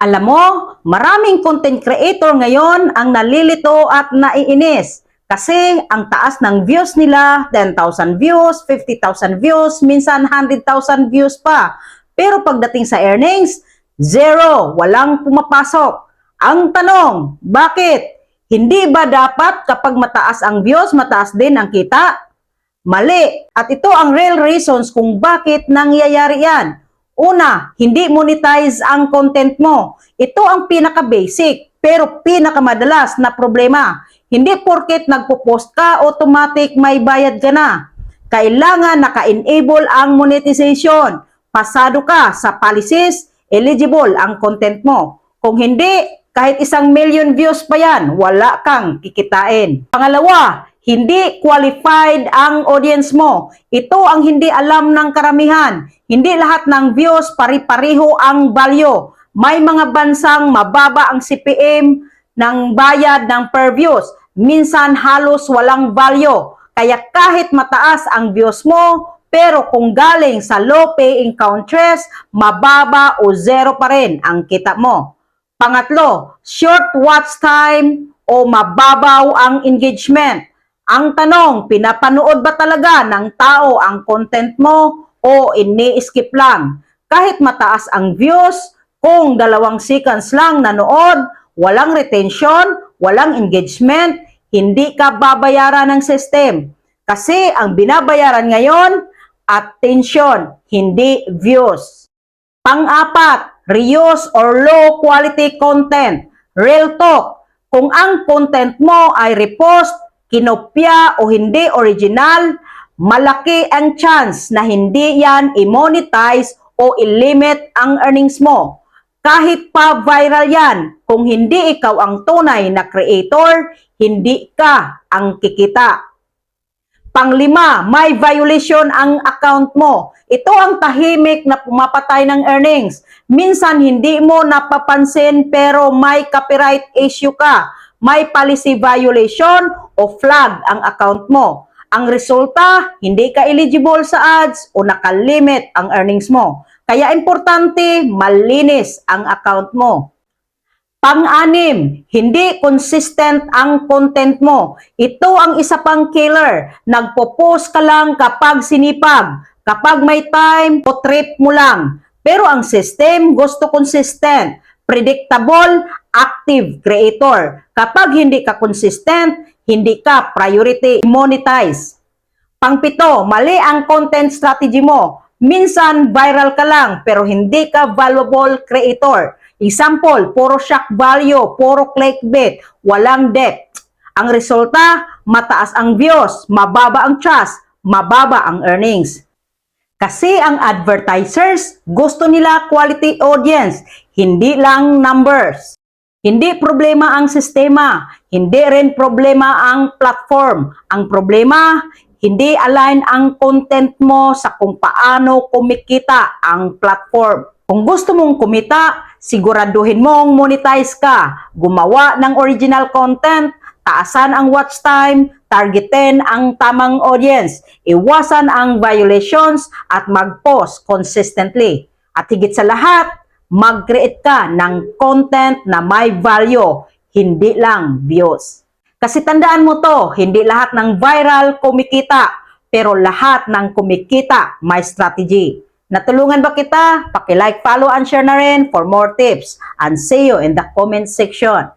Alam mo, maraming content creator ngayon ang nalilito at naiinis kasi ang taas ng views nila, 10,000 views, 50,000 views, minsan 100,000 views pa. Pero pagdating sa earnings, zero, walang pumapasok. Ang tanong, bakit? Hindi ba dapat kapag mataas ang views, mataas din ang kita? Mali. At ito ang real reasons kung bakit nangyayari yan. Una, hindi monetize ang content mo. Ito ang pinaka-basic pero pinakamadalas na problema. Hindi porket nagpo-post ka, automatic may bayad ka na. Kailangan naka-enable ang monetization. Pasado ka sa policies, eligible ang content mo. Kung hindi, kahit 1,000,000 views pa yan, wala kang kikitain. Pangalawa, hindi qualified ang audience mo. Ito ang hindi alam ng karamihan. Hindi lahat ng views pari-pariho ang value. May mga bansang mababa ang CPM ng bayad ng per views. Minsan halos walang value. Kaya kahit mataas ang views mo, pero kung galing sa low-paying countries, mababa o zero pa rin ang kita mo. Pangatlo, short watch time o mababaw ang engagement. Ang tanong, pinapanood ba talaga ng tao ang content mo o ini-skip lang? Kahit mataas ang views, kung 2 seconds lang nanood, walang retention, walang engagement, hindi ka babayaran ng system. Kasi ang binabayaran ngayon, attention, hindi views. Pang-apat, reuse or low quality content. Real talk, kung ang content mo ay repost, kinopya o hindi original, malaki ang chance na hindi yan i-monetize o i-limit ang earnings mo. Kahit pa viral yan, kung hindi ikaw ang tunay na creator, hindi ka ang kikita. Panglima, may violation ang account mo. Ito ang tahimik na pumapatay ng earnings. Minsan hindi mo napapansin pero may copyright issue ka. May policy violation o flag ang account mo. Ang resulta, hindi ka eligible sa ads o nakalimit ang earnings mo. Kaya importante, malinis ang account mo. Pang-anim, hindi consistent ang content mo. Ito ang isa pang killer. Nagpo-post ka lang kapag sinipag. Kapag may time, o trip mo lang. Pero ang system gusto consistent. Predictable, active creator. Kapag hindi ka consistent, hindi ka priority monetize. Pang-pito, mali ang content strategy mo. Minsan viral ka lang pero hindi ka valuable creator. Example, puro shock value, puro clickbait, walang depth. Ang resulta, mataas ang views, mababa ang trust, mababa ang earnings. Kasi ang advertisers, gusto nila quality audience, hindi lang numbers. Hindi problema ang sistema, hindi rin problema ang platform. Ang problema, hindi align ang content mo sa kung paano kumikita ang platform. Kung gusto mong kumita, siguraduhin mong monetize ka, gumawa ng original content, taasan ang watch time, targetin ang tamang audience, iwasan ang violations at mag-post consistently. At higit sa lahat, mag-create ka ng content na may value, hindi lang views. Kasi tandaan mo to, hindi lahat ng viral kumikita, pero lahat ng kumikita may strategy. Natulungan ba kita? Paki-like, follow, and share na rin for more tips. And see you in the comment section.